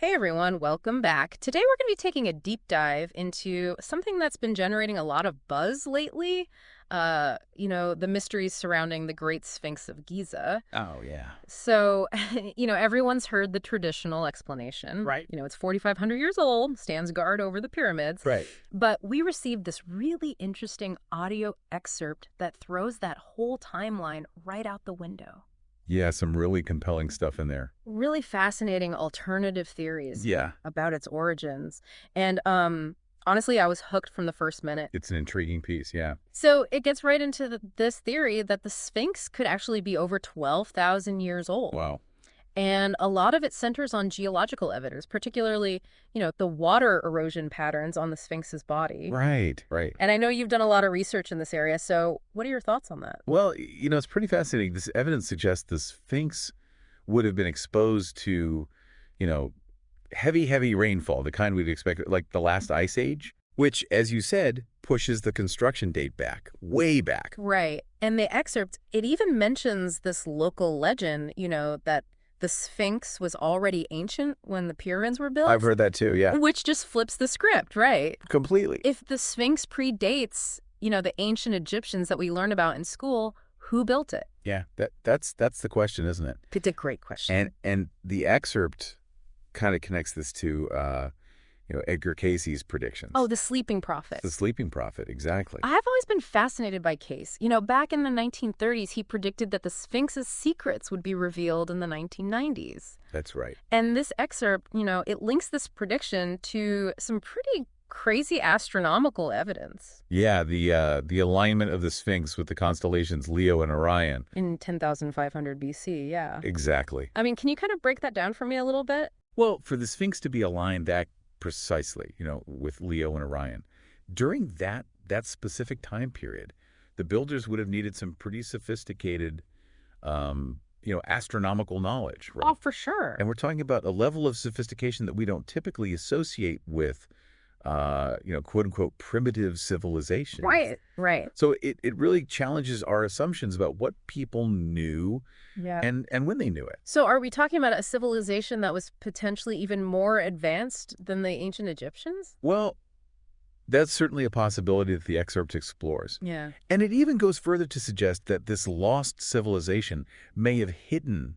Hey everyone, welcome back. Today we're going to be taking a deep dive into something that's been generating a lot of buzz lately. The mysteries surrounding the Great Sphinx of Giza. Oh, yeah. So, everyone's heard the traditional explanation. Right. It's 4,500 years old, stands guard over the pyramids. Right. But we received this really interesting audio excerpt that throws that whole timeline right out the window. Yeah, some really compelling stuff in there. Really fascinating alternative theories Yeah, about its origins. And honestly, I was hooked from the first minute. it's an intriguing piece, yeah. So it gets right into this theory that the Sphinx could actually be over 12,000 years old. Wow. And a lot of it centers on geological evidence, particularly, the water erosion patterns on the Sphinx's body. Right, right. And I know you've done a lot of research in this area, so what are your thoughts on that? Well, it's pretty fascinating. This evidence suggests the Sphinx would have been exposed to, you know, heavy rainfall, the kind we'd expect, like the last ice age, which, as you said, pushes the construction date back, way back. Right. And the excerpt, it even mentions this local legend, that the Sphinx was already ancient when the pyramids were built. I've heard that too, yeah. Which just flips the script, right? Completely. If the Sphinx predates, the ancient Egyptians that we learn about in school, who built it? Yeah, that's the question, isn't it? It's a great question. And the excerpt kind of connects this to Edgar Casey's predictions. Oh, the sleeping prophet. The sleeping prophet, exactly. I've always been fascinated by Case. Back in the 1930s, he predicted that the Sphinx's secrets would be revealed in the 1990s. That's right. And this excerpt, it links this prediction to some pretty crazy astronomical evidence. Yeah, the alignment of the Sphinx with the constellations Leo and Orion. In 10,500 BC, yeah. Exactly. I mean, can you kind of break that down for me a little bit? Well, for the Sphinx to be aligned that precisely, with Leo and Orion, during that specific time period, the builders would have needed some pretty sophisticated, astronomical knowledge, right? Oh, for sure. And we're talking about a level of sophistication that we don't typically associate with, quote unquote, primitive civilization. Right. So it really challenges our assumptions about what people knew Yeah. and when they knew it. So are we talking about a civilization that was potentially even more advanced than the ancient Egyptians? Well, that's certainly a possibility that the excerpt explores. Yeah. And it even goes further to suggest that this lost civilization may have hidden,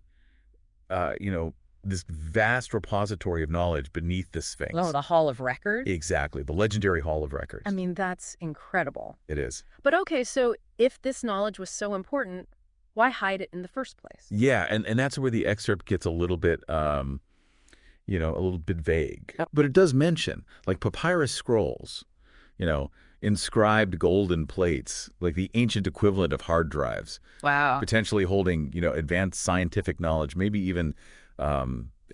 this vast repository of knowledge beneath the Sphinx. Oh, the Hall of Records? Exactly, the legendary Hall of Records. I mean, that's incredible. It is. But okay, so if this knowledge was so important, why hide it in the first place? Yeah, and that's where the excerpt gets a little bit, a little bit vague. Oh. But it does mention, like papyrus scrolls, inscribed golden plates, like the ancient equivalent of hard drives. Wow. Potentially holding, advanced scientific knowledge, maybe even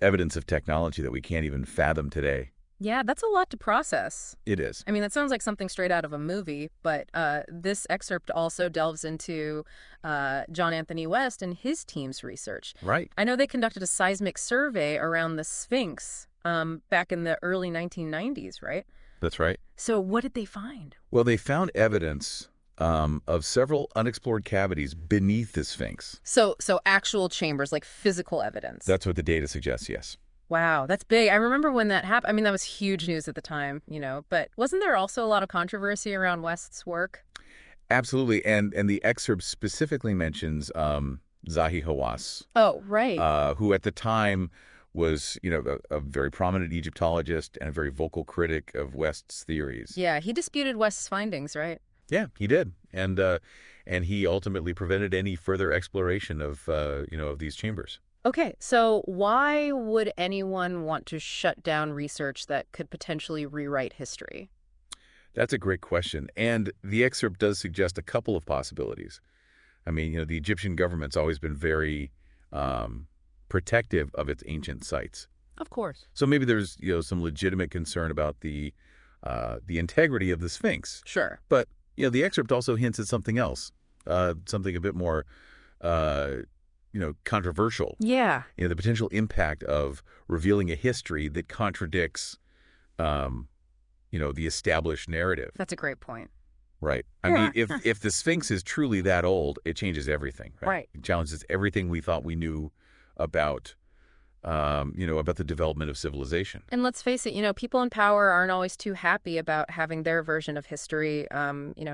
evidence of technology that we can't even fathom today. Yeah, that's a lot to process. It is. I mean, that sounds like something straight out of a movie, but this excerpt also delves into John Anthony West and his team's research. Right. I know they conducted a seismic survey around the Sphinx back in the early 1990s, right? That's right. So what did they find? Well, they found evidence of several unexplored cavities beneath the Sphinx. So actual chambers, like physical evidence. That's what the data suggests, yes. Wow, that's big. I remember when that happened. I mean, that was huge news at the time, but wasn't there also a lot of controversy around West's work? Absolutely. And the excerpt specifically mentions Zahi Hawass. Oh, right. Who at the time was, a very prominent Egyptologist and a very vocal critic of West's theories. Yeah, he disputed West's findings, right? Yeah, he did. And he ultimately prevented any further exploration of these chambers. Okay, so why would anyone want to shut down research that could potentially rewrite history? That's a great question. And the excerpt does suggest a couple of possibilities. I mean, the Egyptian government's always been very protective of its ancient sites. Of course. So maybe there's, some legitimate concern about the integrity of the Sphinx. Sure. But, the excerpt also hints at something else, something a bit more controversial. Yeah. The potential impact of revealing a history that contradicts, the established narrative. That's a great point. Right. I mean, if the Sphinx is truly that old, it changes everything. Right. Right. It challenges everything we thought we knew about, about the development of civilization. And let's face it, people in power aren't always too happy about having their version of history,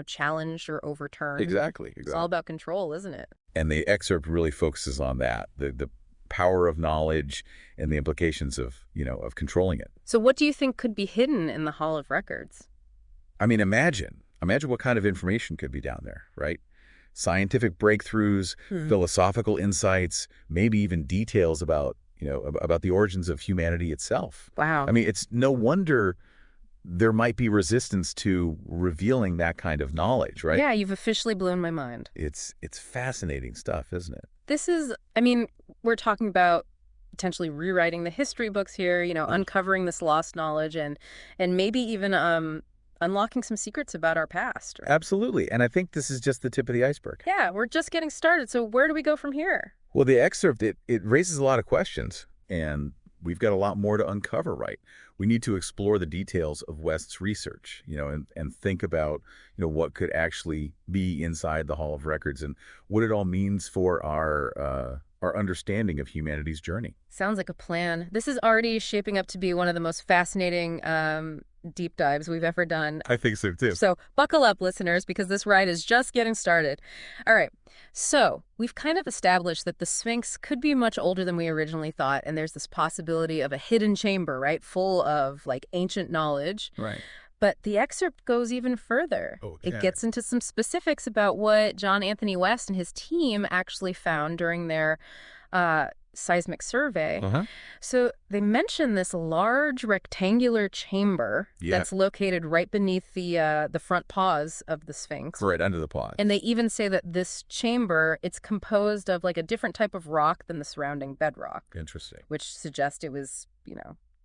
challenged or overturned. Exactly, It's all exactly. about control, isn't it? And the excerpt really focuses on that, the power of knowledge and the implications of controlling it. So what do you think could be hidden in the Hall of Records? I mean, imagine what kind of information could be down there, right? Scientific breakthroughs, philosophical insights, maybe even details about the origins of humanity itself. I Wow. mean, it's no wonder there might be resistance to revealing that kind of knowledge, right? Yeah, you've officially blown my mind. It's fascinating stuff, isn't it? We're talking about potentially rewriting the history books here, uncovering this lost knowledge and maybe even unlocking some secrets about our past, right? Absolutely. And I think this is just the tip of the iceberg. Yeah, we're just getting started. So where do we go from here? Well, the excerpt, it raises a lot of questions, and we've got a lot more to uncover, right? We need to explore the details of West's research, and think about, what could actually be inside the Hall of Records and what it all means for our understanding of humanity's journey. Sounds like a plan. This is already shaping up to be one of the most fascinating deep dives we've ever done. I think so, too. So buckle up, listeners, because this ride is just getting started. All right. So we've kind of established that the Sphinx could be much older than we originally thought. And there's this possibility of a hidden chamber, right? Full of like ancient knowledge. Right. But the excerpt goes even further. It Okay. gets into some specifics about what John Anthony West and his team actually found during their seismic survey. Uh-huh. So they mention this large rectangular chamber Yeah. that's located right beneath the front paws of the Sphinx. Right under the paws. And they even say that this chamber, it's composed of like a different type of rock than the surrounding bedrock, Interesting. which suggests it was,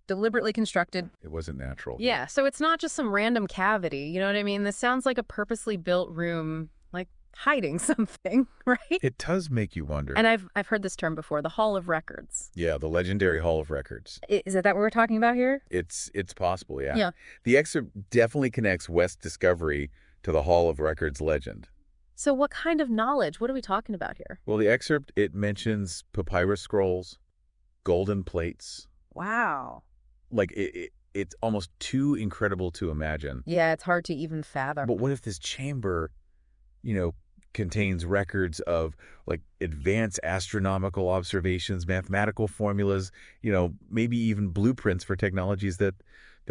deliberately constructed. It wasn't natural. Yeah, so it's not just some random cavity, you know what I mean? This sounds like a purposely built room, like hiding something, right? It does make you wonder. And I've heard this term before, the Hall of Records. Yeah, the legendary Hall of Records. Is it that what we're talking about here? It's possible, yeah. Yeah. The excerpt definitely connects West's discovery to the Hall of Records legend. So what kind of knowledge? What are we talking about here? Well, the excerpt, it mentions papyrus scrolls, golden plates. Wow. Like, it's almost too incredible to imagine. Yeah, it's hard to even fathom. But what if this chamber, contains records of, like, advanced astronomical observations, mathematical formulas, maybe even blueprints for technologies that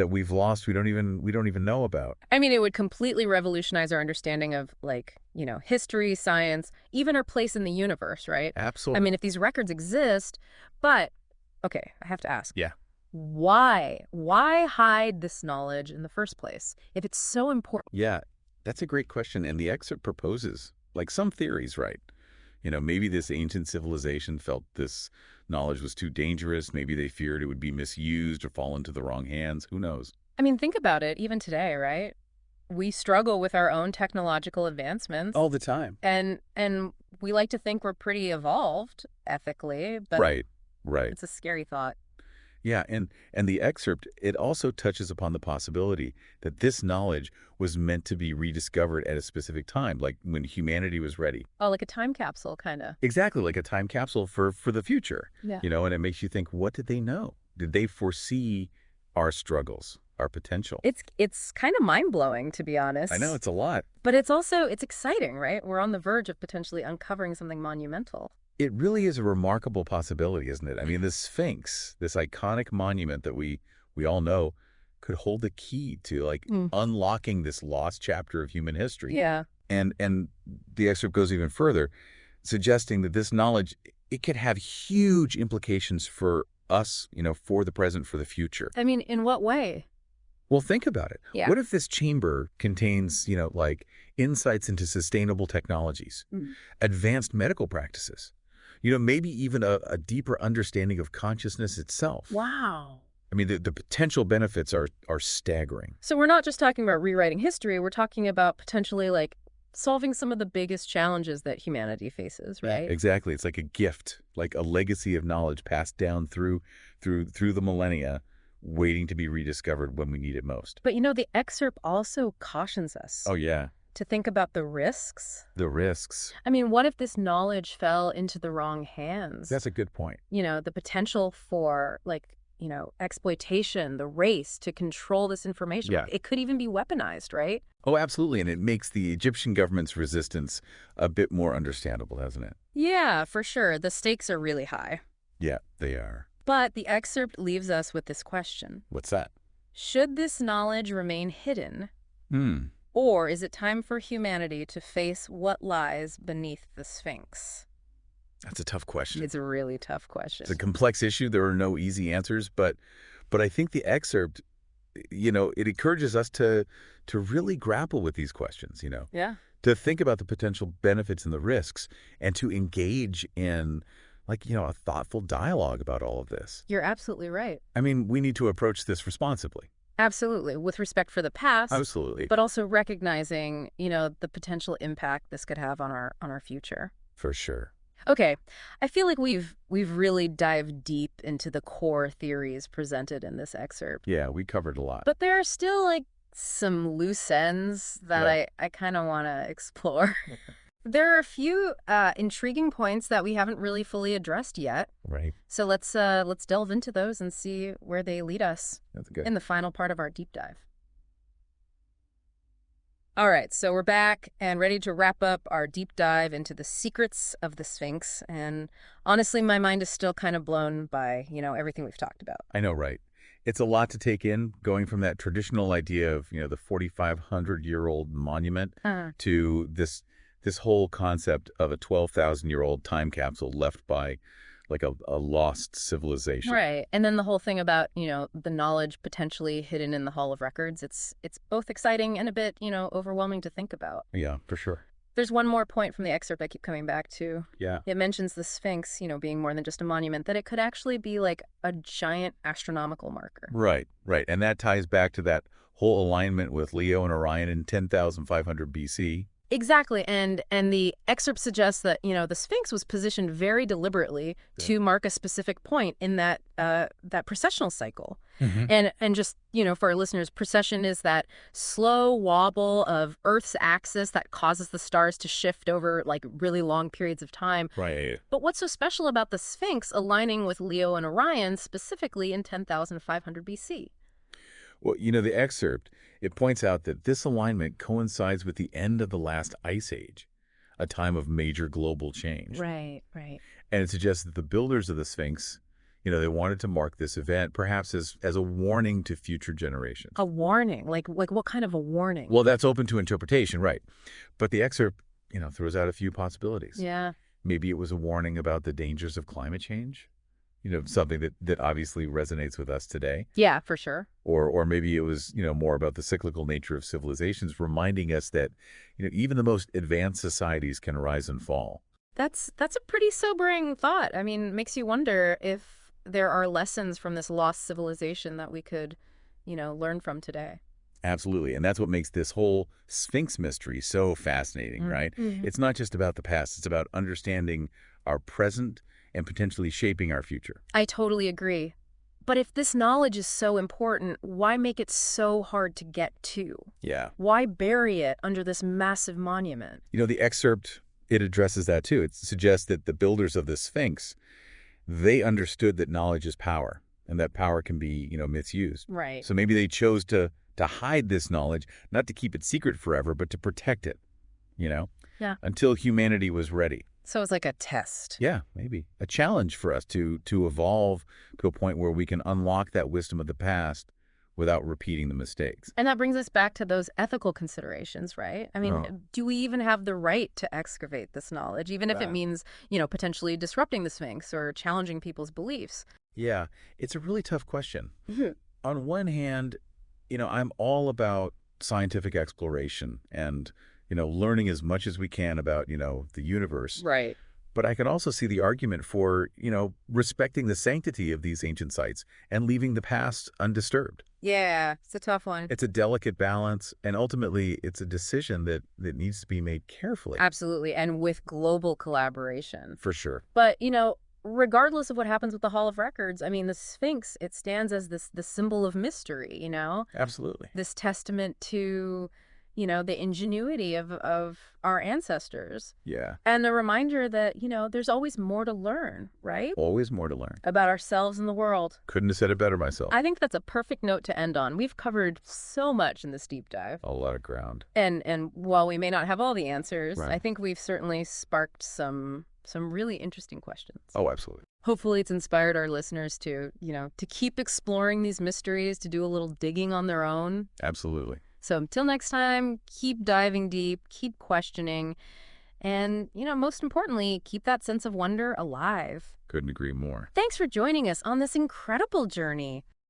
we've lost, we don't even know about. I mean, it would completely revolutionize our understanding of like, history, science, even our place in the universe, right? Absolutely. I mean, if these records exist, but okay, I have to ask. Yeah. Why? Why hide this knowledge in the first place if it's so important? Yeah, that's a great question. And the excerpt proposes, like, some theories, right? Maybe this ancient civilization felt this knowledge was too dangerous. Maybe they feared it would be misused or fall into the wrong hands. Who knows? I mean, think about it, even today, right? We struggle with our own technological advancements. All the time. And we like to think we're pretty evolved ethically, but Right, right. it's a scary thought. Yeah, and the excerpt, it also touches upon the possibility that this knowledge was meant to be rediscovered at a specific time, like when humanity was ready. Oh, like a time capsule, kind of. Exactly, like a time capsule for the future. Yeah. And it makes you think, what did they know? Did they foresee our struggles, our potential? It's kind of mind-blowing, to be honest. I know, it's a lot. But it's exciting, right? We're on the verge of potentially uncovering something monumental. It really is a remarkable possibility, isn't it? I mean, the Sphinx, this iconic monument that we all know, could hold the key to, like, unlocking this lost chapter of human history. Yeah. And the excerpt goes even further, suggesting that this knowledge, it could have huge implications for us, for the present, for the future. I mean, in what way? Well, think about it. Yeah. What if this chamber contains, like, insights into sustainable technologies, advanced medical practices, maybe even a deeper understanding of consciousness itself? Wow. I mean, the potential benefits are staggering. So we're not just talking about rewriting history, we're talking about potentially like solving some of the biggest challenges that humanity faces, right? Exactly. It's like a gift, like a legacy of knowledge passed down through the millennia, waiting to be rediscovered when we need it most. But the excerpt also cautions us. Oh, yeah. to think about the risks. The risks. I mean, what if this knowledge fell into the wrong hands? That's a good point. The potential for, like, exploitation, the race to control this information. Yeah. It could even be weaponized, right? Oh, absolutely. And it makes the Egyptian government's resistance a bit more understandable, doesn't it? Yeah, for sure. The stakes are really high. Yeah, they are. But the excerpt leaves us with this question. What's that? Should this knowledge remain hidden, Hmm. or is it time for humanity to face what lies beneath the Sphinx? That's a tough question. It's a really tough question. It's a complex issue. There are no easy answers, but I think the excerpt, it encourages us to really grapple with these questions, Yeah. to think about the potential benefits and the risks and to engage in a thoughtful dialogue about all of this. You're absolutely right. I mean, we need to approach this responsibly. Absolutely, with respect for the past, Absolutely. but also recognizing, the potential impact this could have on our future. For sure. Okay, I feel like we've really dived deep into the core theories presented in this excerpt. Yeah, we covered a lot. But there are still like some loose ends that Yeah. I kind of want to explore. There are a few intriguing points that we haven't really fully addressed yet. Right. So let's delve into those and see where they lead us That's good. in the final part of our deep dive. All right, so we're back and ready to wrap up our deep dive into the secrets of the Sphinx. And honestly, my mind is still kind of blown by, everything we've talked about. I know, right? It's a lot to take in, going from that traditional idea of, the 4,500-year-old monument to this whole concept of a 12,000-year-old time capsule left by like a lost civilization. Right. And then the whole thing about, the knowledge potentially hidden in the Hall of Records. It's both exciting and a bit, overwhelming to think about. Yeah, for sure. There's one more point from the excerpt I keep coming back to. Yeah. It mentions the Sphinx, being more than just a monument, that it could actually be like a giant astronomical marker. Right, right. And that ties back to that whole alignment with Leo and Orion in 10,500 BC. Exactly. And the excerpt suggests that, the Sphinx was positioned very deliberately to mark a specific point in that precessional cycle. Mm-hmm. And just, for our listeners, precession is that slow wobble of Earth's axis that causes the stars to shift over like really long periods of time. Right. But what's so special about the Sphinx aligning with Leo and Orion specifically in 10,500 BC? Well, the excerpt, it points out that this alignment coincides with the end of the last ice age, a time of major global change. Right, right. And it suggests that the builders of the Sphinx, they wanted to mark this event perhaps as a warning to future generations. A warning? Like what kind of a warning? Well, that's open to interpretation, right? But the excerpt, throws out a few possibilities. Yeah. Maybe it was a warning about the dangers of climate change. Something that obviously resonates with us today. Yeah, for sure. Or maybe it was, more about the cyclical nature of civilizations, reminding us that, even the most advanced societies can rise and fall. That's a pretty sobering thought. I mean, makes you wonder if there are lessons from this lost civilization that we could, learn from today. Absolutely. And that's what makes this whole Sphinx mystery so fascinating, right? Mm-hmm. It's not just about the past. It's about understanding our present and potentially shaping our future. I totally agree. But if this knowledge is so important, why make it so hard to get to? Yeah. Why bury it under this massive monument? The excerpt, it addresses that too. It suggests that the builders of the Sphinx, they understood that knowledge is power and that power can be, misused. Right. So maybe they chose to hide this knowledge, not to keep it secret forever, but to protect it, Yeah. until humanity was ready. So it's like a test. Yeah, maybe. A challenge for us to evolve to a point where we can unlock that wisdom of the past without repeating the mistakes. And that brings us back to those ethical considerations, right? I mean, Oh. do we even have the right to excavate this knowledge, even if it means, potentially disrupting the Sphinx or challenging people's beliefs? Yeah, it's a really tough question. Mhm. On one hand, I'm all about scientific exploration and, learning as much as we can about, the universe. Right. But I can also see the argument for, respecting the sanctity of these ancient sites and leaving the past undisturbed. Yeah, it's a tough one. It's a delicate balance, and ultimately it's a decision that needs to be made carefully. Absolutely. And with global collaboration. For sure. But, regardless of what happens with the Hall of Records, I mean, the Sphinx, it stands as the symbol of mystery, Absolutely. this testament to, the ingenuity of our ancestors. Yeah. And a reminder that, there's always more to learn, right? Always more to learn. About ourselves and the world. Couldn't have said it better myself. I think that's a perfect note to end on. We've covered so much in this deep dive. A lot of ground. And while we may not have all the answers, Right. I think we've certainly sparked some really interesting questions. Oh, absolutely. Hopefully it's inspired our listeners to, to keep exploring these mysteries, to do a little digging on their own. Absolutely. So until next time, keep diving deep, keep questioning, and, most importantly, keep that sense of wonder alive. Couldn't agree more. Thanks for joining us on this incredible journey.